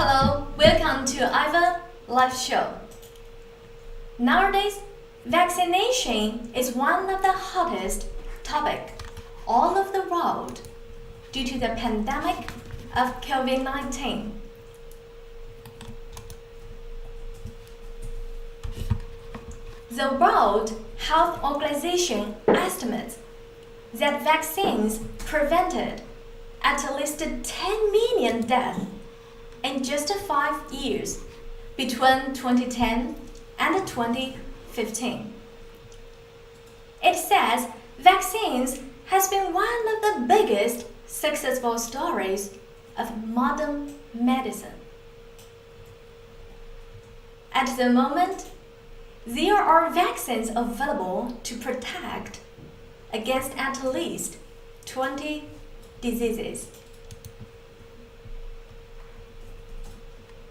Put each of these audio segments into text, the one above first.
Hello, welcome to Ivan Live Show. Nowadays, vaccination is one of the hottest topics all over the world due to the pandemic of COVID-19. The World Health Organization estimates that vaccines prevented at least 10 million deaths in just 5 years between 2010 and 2015. It says vaccines has been one of the biggest successful stories of modern medicine. At the moment, there are vaccines available to protect against at least 20 diseases.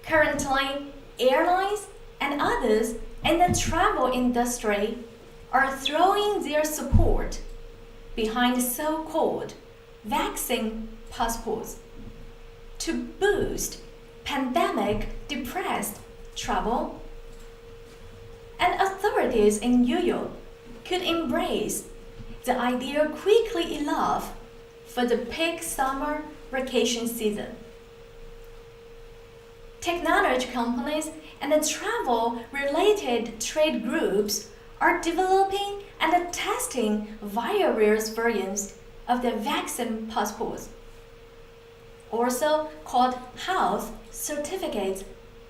Currently, airlines and others in the travel industry are throwing their support behind so-called vaccine passports to boost pandemic-depressed travel, and authorities in Europe could embrace the idea quickly enough for the peak summer vacation season. Technology companies and travel-related trade groups are developing and testing various versions of the vaccine passports, also called health certificates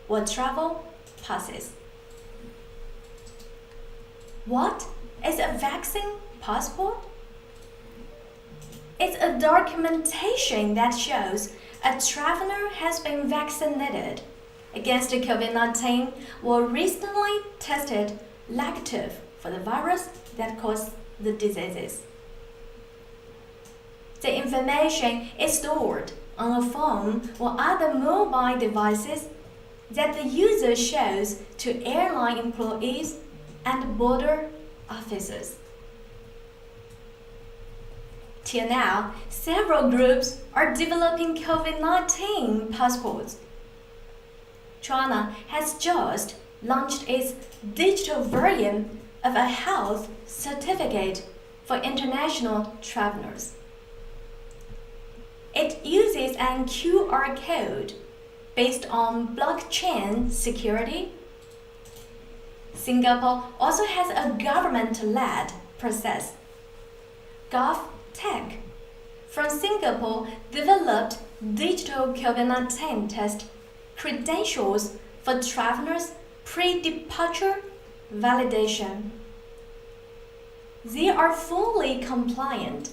or travel passes. What is a vaccine passport? It's a documentation that shows a traveler has been vaccinated against COVID-19 or recently tested negative for the virus that caused the diseases. The information is stored on a phone or other mobile devices that the user shows to airline employees and border officers. Till now, several groups are developing COVID-19 passports. China has just launched its digital version of a health certificate for international travelers. It uses a QR code based on blockchain security. Singapore also has a government-led process. GovTech from Singapore developed digital COVID-19 test credentials for travelers' pre-departure validation. They are fully compliant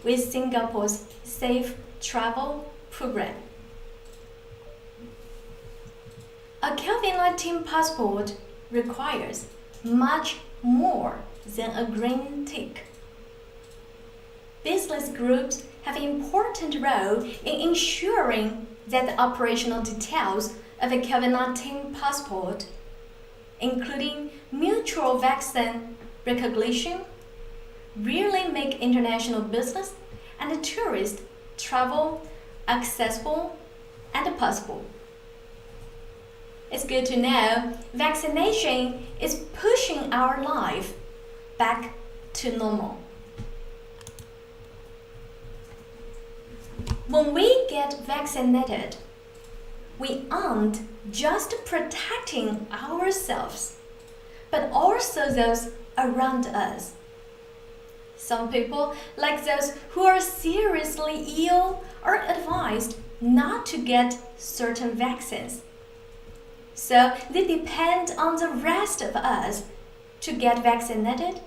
with Singapore's Safe Travel program. A COVID-19 passport requires much more than a green tick. Business groups have an important role in ensuring that the operational details of a COVID-19 passport, including mutual vaccine recognition, really make international business and tourist travel accessible and possible. It's good to know vaccination is pushing our life back to normal. When we get vaccinated, we aren't just protecting ourselves, but also those around us. Some people, like those who are seriously ill, are advised not to get certain vaccines. So they depend on the rest of us to get vaccinated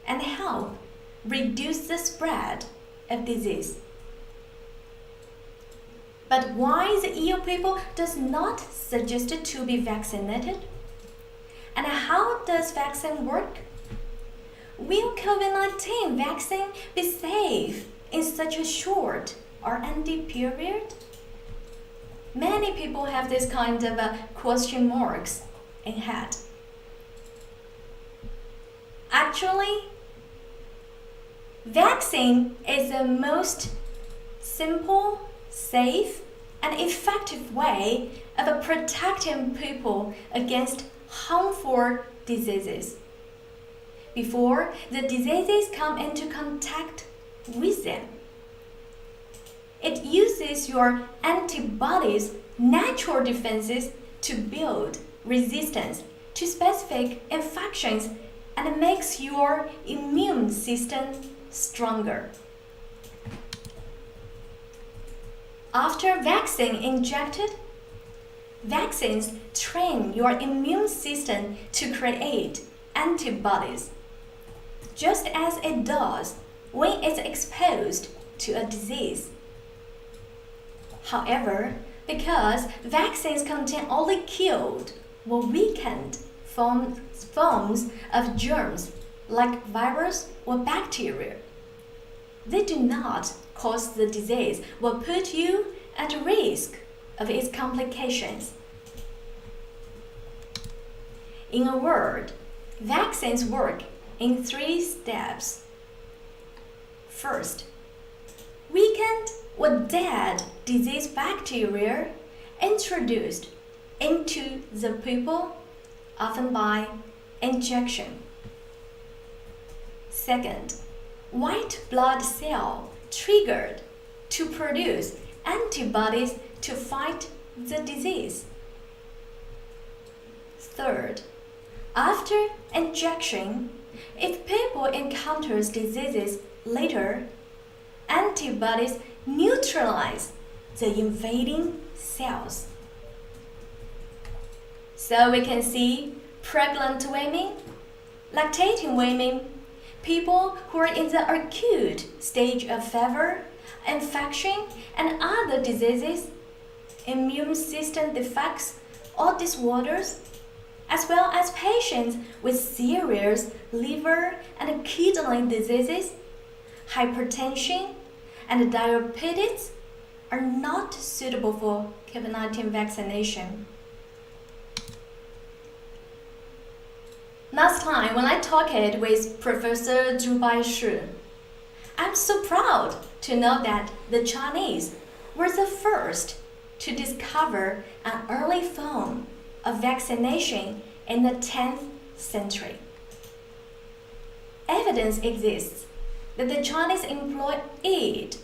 and help reduce the spread of disease. But why the ill people does not suggest to be vaccinated? And how does vaccine work? Will COVID-19 vaccine be safe in such a short R&D period? Many people have this kind of question marks in head. Actually, vaccine is the most simple, safe, an effective way of protecting people against harmful diseases before the diseases come into contact with them. It uses your antibodies' natural defenses to build resistance to specific infections and makes your immune system stronger. After vaccine injected, vaccines train your immune system to create antibodies, just as it does when it's exposed to a disease. However, because vaccines contain only killed or weakened forms of germs like virus or bacteria, they do not cause the disease or put you at risk of its complications. In a word, vaccines work in 3 steps. First, weakened or dead disease bacteria introduced into the people, often by injection. Second, white blood cell triggered to produce antibodies to fight the disease. Third, after injection, if people encounters diseases later, antibodies neutralize the invading cells. So we can see pregnant women, lactating women, people who are in the acute stage of fever, infection, and other diseases, immune system defects or disorders, as well as patients with serious liver and kidney diseases, hypertension, and diabetes are not suitable for COVID-19 vaccination. Last time when I talked with Professor Zhu Baishi, I'm so proud to know that the Chinese were the first to discover an early form of vaccination in the 10th century. Evidence exists that the Chinese employed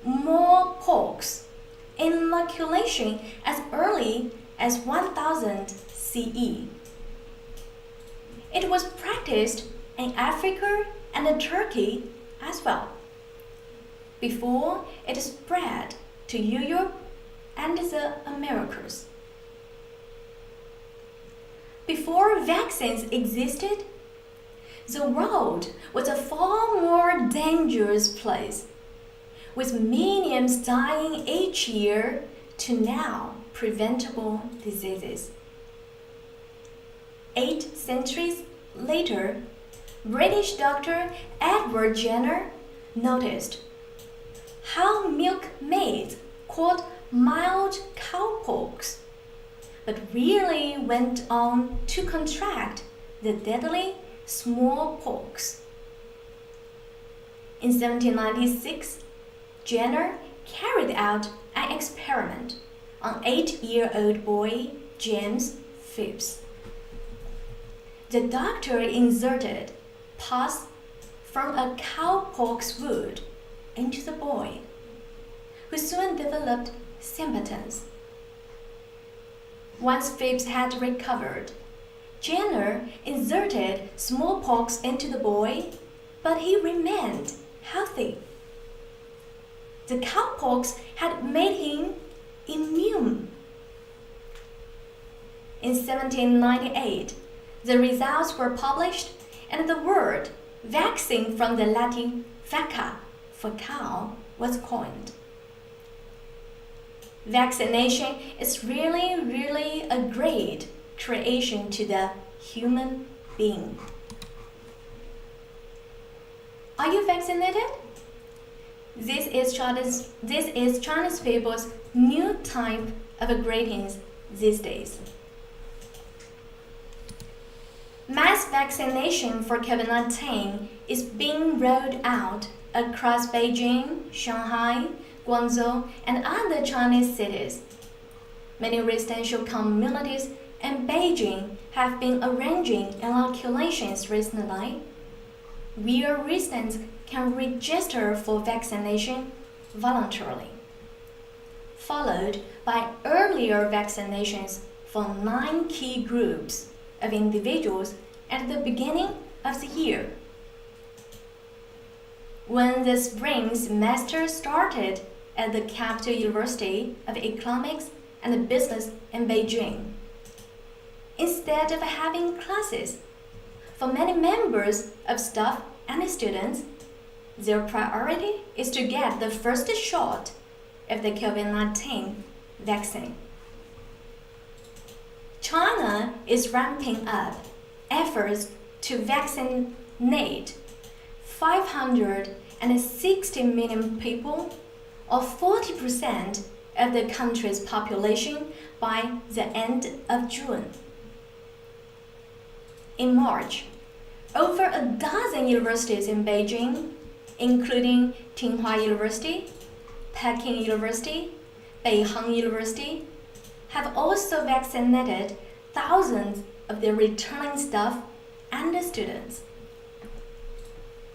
smallpox inoculation as early as 1000 CE. It was practiced in Africa and Turkey as well, before it spread to Europe and the Americas. Before vaccines existed, the world was a far more dangerous place, with millions dying each year to now preventable diseases. 8 centuries later, British doctor Edward Jenner noticed how milkmaids caught mild cowpox, but really went on to contract the deadly smallpox. In 1796, Jenner carried out an experiment on 8-year-old boy James Phipps. The doctor inserted pus from a cowpox wound into the boy, who soon developed symptoms. Once Phipps had recovered, Jenner inserted smallpox into the boy, but he remained healthy. The cowpox had made him immune. In 1798, the results were published, and the word vaccine from the Latin vacca, for cow, was coined. Vaccination is really a great creation to the human being. Are you vaccinated? This is Chinese people's new type of greetings these days. Mass vaccination for COVID-19 is being rolled out across Beijing, Shanghai, Guangzhou, and other Chinese cities. Many residential communities in Beijing have been arranging inoculations recently, where residents can register for vaccination voluntarily, followed by earlier vaccinations for 9 key groups of individuals at the beginning of the year. When the spring semester started at the Capital University of Economics and Business in Beijing, instead of having classes, for many members of staff and students, their priority is to get the first shot of the COVID-19 vaccine. China is ramping up efforts to vaccinate 560 million people, or 40% of the country's population, by the end of June. In March, over a dozen universities in Beijing, including Tsinghua University, Peking University, Beihang University, have also vaccinated thousands of their returning staff and students.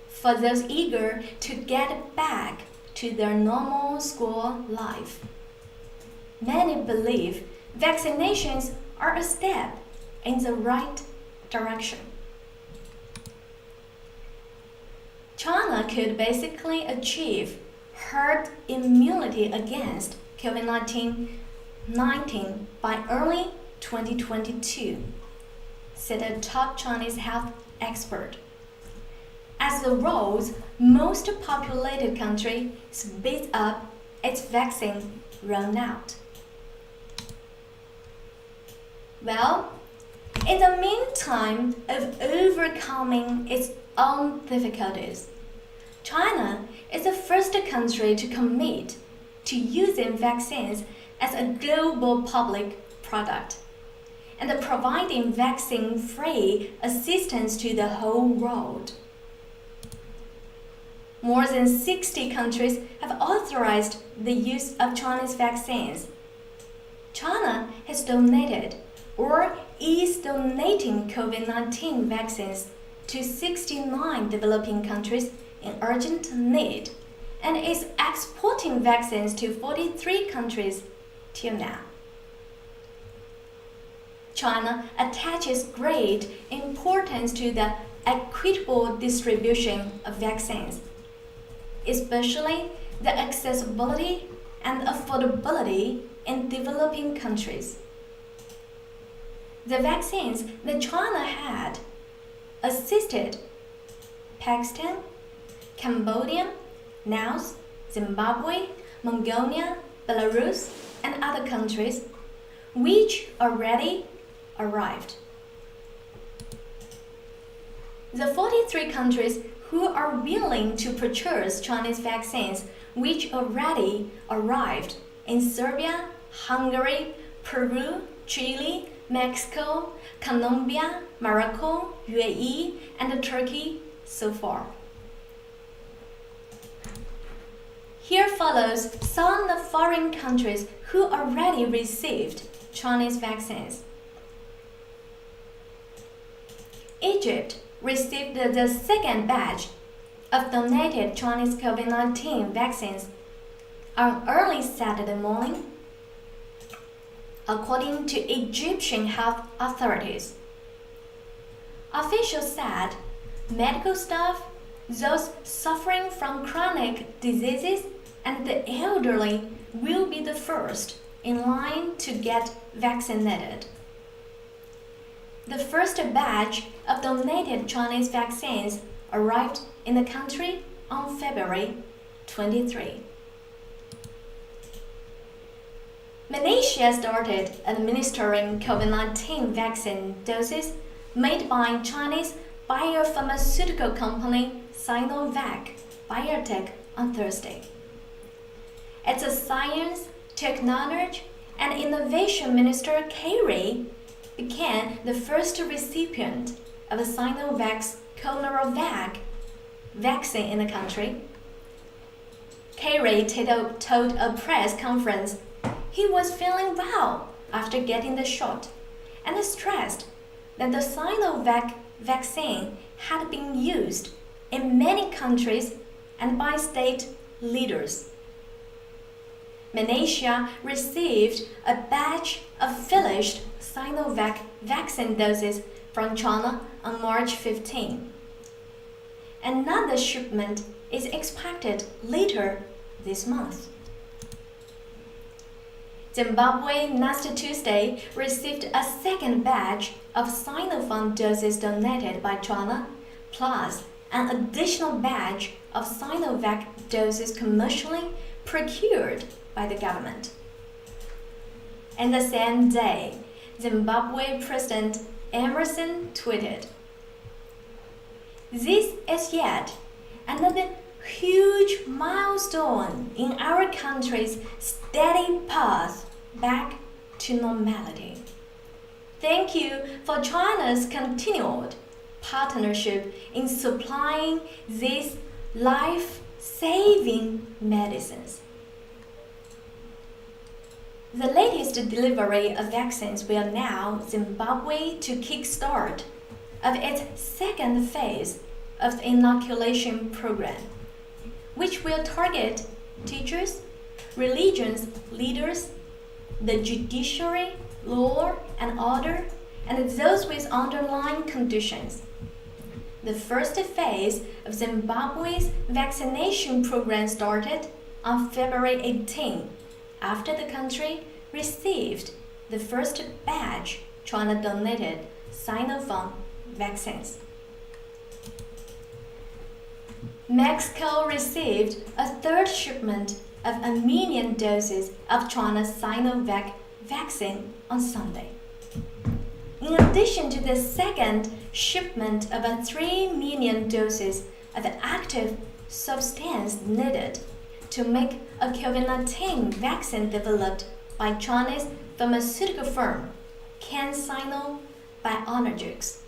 For those eager to get back to their normal school life, many believe vaccinations are a step in the right direction. China could basically achieve herd immunity against COVID-19 by early 2022, said a top Chinese health expert, as the world's most populated country speeds up its vaccine rollout. Well, in the meantime of overcoming its own difficulties, China is the first country to commit to using vaccines as a global public product and providing vaccine-free assistance to the whole world. More than 60 countries have authorized the use of Chinese vaccines. China has donated or is donating COVID-19 vaccines to 69 developing countries in urgent need and is exporting vaccines to 43 countries till now. China attaches great importance to the equitable distribution of vaccines, especially the accessibility and affordability in developing countries. The vaccines that China had assisted Pakistan, Cambodia, Laos, Zimbabwe, Mongolia, Belarus, and other countries, which already arrived. The 43 countries who are willing to purchase Chinese vaccines, which already arrived in Serbia, Hungary, Peru, Chile, Mexico, Colombia, Morocco, UAE, and Turkey so far. Here follows some of the foreign countries who already received Chinese vaccines. Egypt received the second batch of donated Chinese COVID-19 vaccines on early Saturday morning, according to Egyptian health authorities. Officials said medical staff, those suffering from chronic diseases, and the elderly will be the first in line to get vaccinated. The first batch of donated Chinese vaccines arrived in the country on February 23. Malaysia started administering COVID-19 vaccine doses made by Chinese biopharmaceutical company Sinovac Biotech on Thursday. Its Science, Technology and Innovation Minister Kerry became the first recipient of Sinovac's Coronavac vaccine in the country. Kerry told a press conference he was feeling well after getting the shot and stressed that the Sinovac vaccine had been used in many countries and by state leaders. Malaysia received a batch of finished Sinovac vaccine doses from China on March 15. Another shipment is expected later this month. Zimbabwe last Tuesday received a second batch of Sinopharm doses donated by China, plus an additional batch of Sinovac doses commercially procured by the government. And the same day, Zimbabwe President Emerson tweeted, "This is yet another huge milestone in our country's steady path back to normality. Thank you for China's continued partnership in supplying these life-saving medicines." The latest delivery of vaccines will allow Zimbabwe to kickstart of its second phase of the inoculation program, which will target teachers, religious leaders, the judiciary, law and order, and those with underlying conditions. The first phase of Zimbabwe's vaccination program started on February 18, after the country received the first batch China donated Sinopharm vaccines. Mexico received a third shipment of 1 million doses of China's Sinovac vaccine on Sunday. In addition to the second shipment of 3 million doses of the active substance needed to make a COVID-19 vaccine developed by Chinese pharmaceutical firm CanSino Biologics.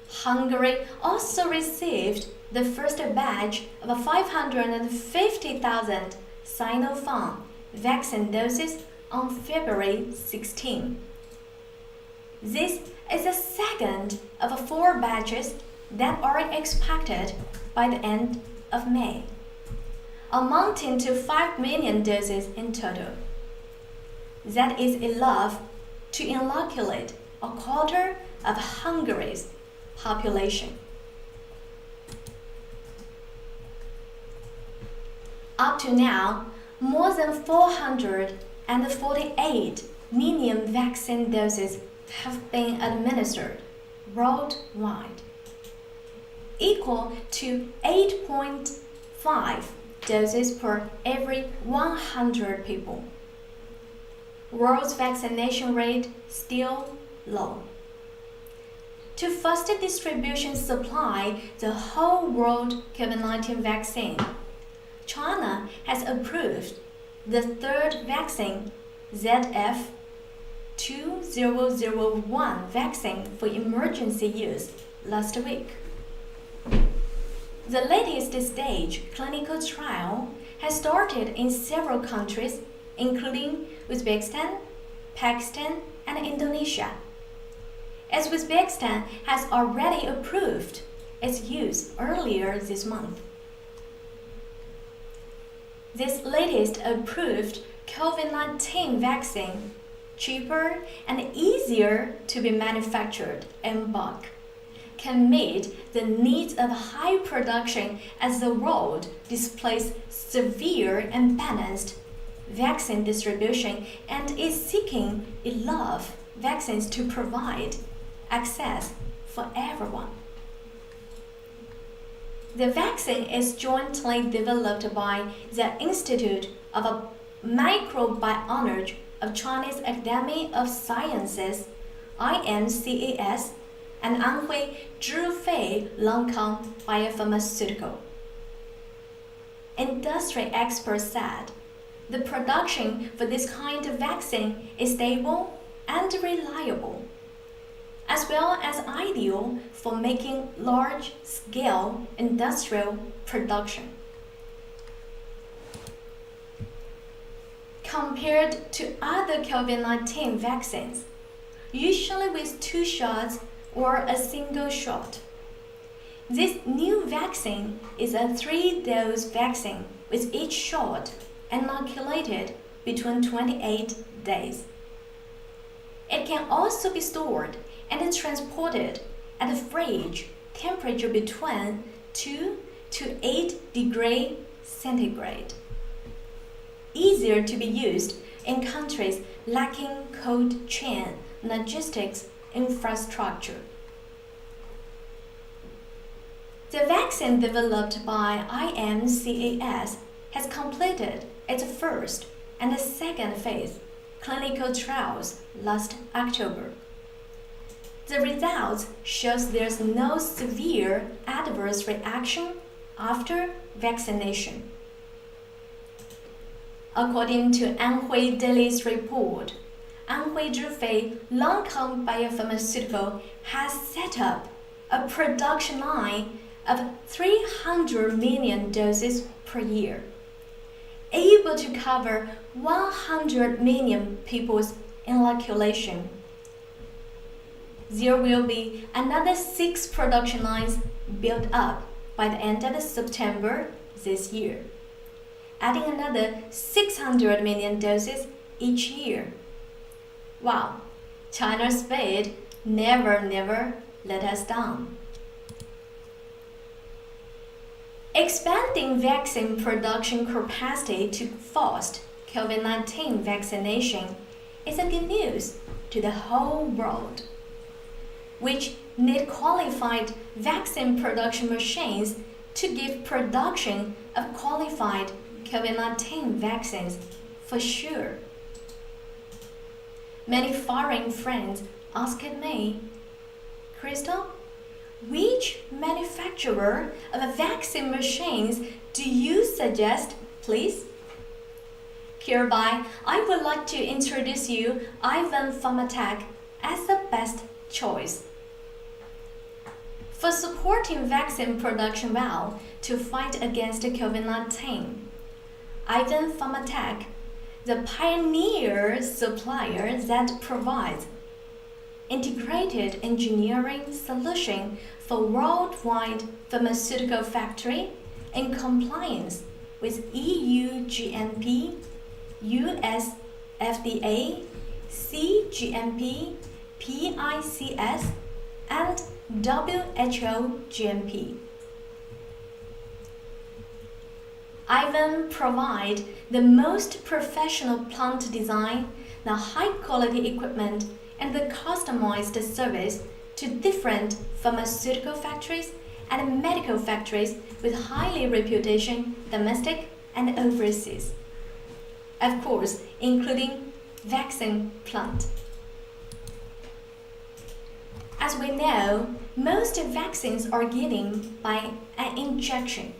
Hungary also received the first batch of 550,000 Sinopharm vaccine doses on February 16. This is the second of 4 batches that are expected by the end of May, amounting to 5 million doses in total. That is enough to inoculate a quarter of Hungary's population. Up to now, more than 448 million vaccine doses have been administered worldwide, equal to 8.5 doses per every 100 people. World's vaccination rate still low. To faster distribution supply the whole world COVID-19 vaccine, China has approved the third vaccine, ZF2001 vaccine for emergency use last week. The latest stage clinical trial has started in several countries, including Uzbekistan, Pakistan, and Indonesia, as Uzbekistan has already approved its use earlier this month. This latest approved COVID-19 vaccine, cheaper and easier to be manufactured in bulk, can meet the needs of high production as the world displays severe and balanced vaccine distribution and is seeking enough vaccines to provide access for everyone. The vaccine is jointly developed by the Institute of Microbiology of Chinese Academy of Sciences, INCAS, and Anhui Zhifei Langkang Biopharmaceutical. Industry experts said the production for this kind of vaccine is stable and reliable, as well as ideal for making large-scale industrial production. compared to other COVID-19 vaccines, usually with 2 shots or a single shot. This new vaccine is a 3-dose vaccine with each shot inoculated between 28 days. It can also be stored and transported at a fridge temperature between 2 to 8 degrees centigrade. Easier to be used in countries lacking cold chain logistics infrastructure. The vaccine developed by IMCAS has completed its first and second phase clinical trials last October. The results shows there's no severe adverse reaction after vaccination. According to Anhui Daily's report, Anhui Zhifei Lancome Biopharmaceutical has set up a production line of 300 million doses per year, able to cover 100 million people's inoculation. There will be another 6 production lines built up by the end of September this year, adding another 600 million doses each year. Wow, China's speed never let us down. Expanding vaccine production capacity to foster COVID-19 vaccination is a good news to the whole world, which need qualified vaccine production machines to give production of qualified COVID-19 vaccines for sure. Many foreign friends asked me, Crystal, which manufacturer of vaccine machines do you suggest, please? Hereby, I would like to introduce you Ivan Pharmatech as the best choice. For supporting vaccine production well to fight against COVID-19, Ivan Pharmatech, the pioneer supplier that provides integrated engineering solution for worldwide pharmaceutical factory in compliance with EU GMP, US FDA, CGMP, PICS, and WHO GMP. Ivan provide the most professional plant design, the high-quality equipment, and the customized service to different pharmaceutical factories and medical factories with highly reputation, domestic and overseas. Of course, including vaccine plant. As we know, most vaccines are given by an injection,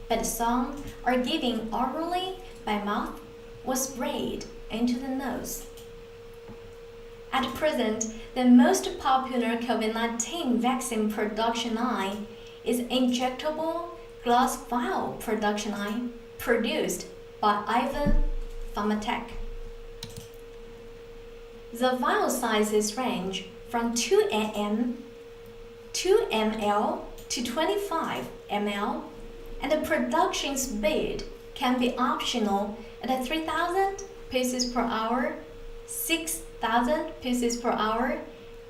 but some are given orally by mouth or sprayed into the nose. At present, the most popular COVID-19 vaccine production line is injectable glass vial production line produced by Ivan Pharmatech. The vial sizes range from 2 ml to 25 ml, and the production speed can be optional at 3,000 pieces per hour, 6,000 pieces per hour,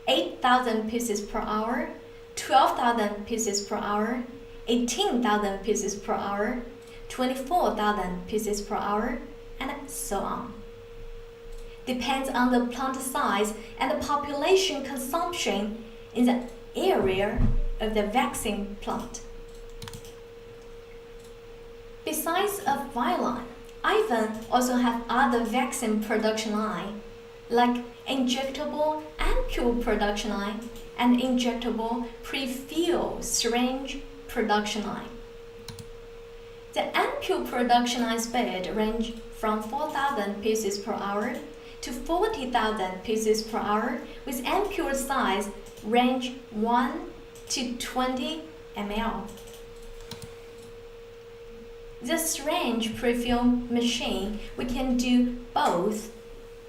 8,000 pieces per hour, 12,000 pieces per hour, 18,000 pieces per hour, 24,000 pieces per hour, and so on. Depends on the plant size and the population consumption in the area of the vaccine plant. Besides a vial line, Ivan also have other vaccine production line, like injectable ampoule production line and injectable pre-filled syringe production line. The ampoule production line speed range from 4,000 pieces per hour to 40,000 pieces per hour, with ampoule size range 1 to 20 ml. The syringe prefill machine, we can do both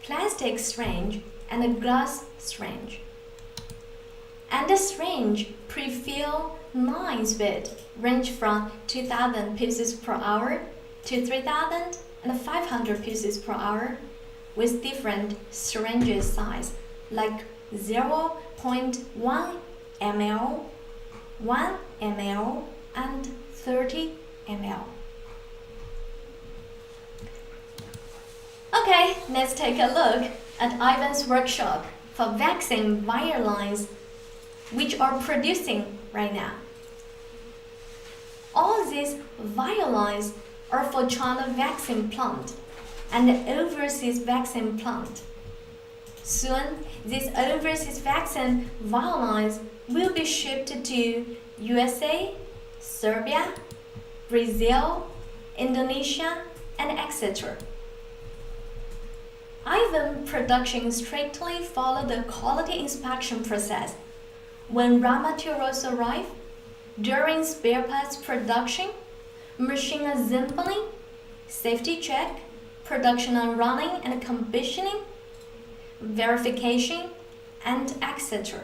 plastic syringe and a glass syringe. And the syringe prefill line speed range from 2,000 pieces per hour to 3,500 pieces per hour with different syringe size like 0.1 ml, 1 ml, and 30 ml. Okay, let's take a look at Ivan's workshop for vaccine vial lines which are producing right now. All these vial lines are for China vaccine plant and the overseas vaccine plant. Soon, these overseas vaccine vial lines will be shipped to USA, Serbia, Brazil, Indonesia, and etc. Ivan production strictly follow the quality inspection process. When raw materials arrive, during spare parts production, machine assembling, safety check, production and running and commissioning, verification, and etc.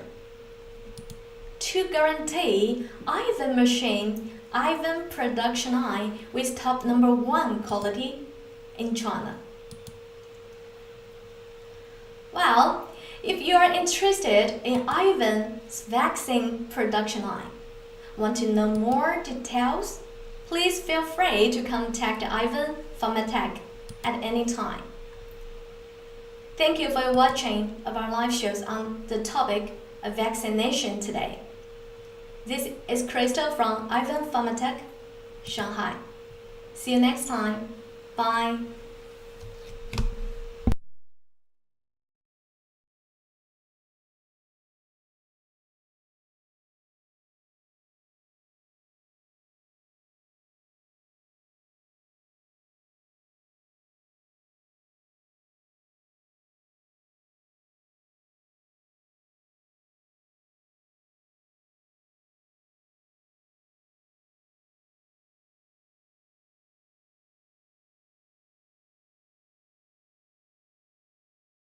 To guarantee Ivan machine, Ivan production line with top #1 quality in China. Well, if you are interested in Ivan's vaccine production line, want to know more details, please feel free to contact Ivan Pharmatech at any time. Thank you for watching our live shows on the topic of vaccination today. This is Crystal from Ivan Pharmatech, Shanghai. See you next time. Bye.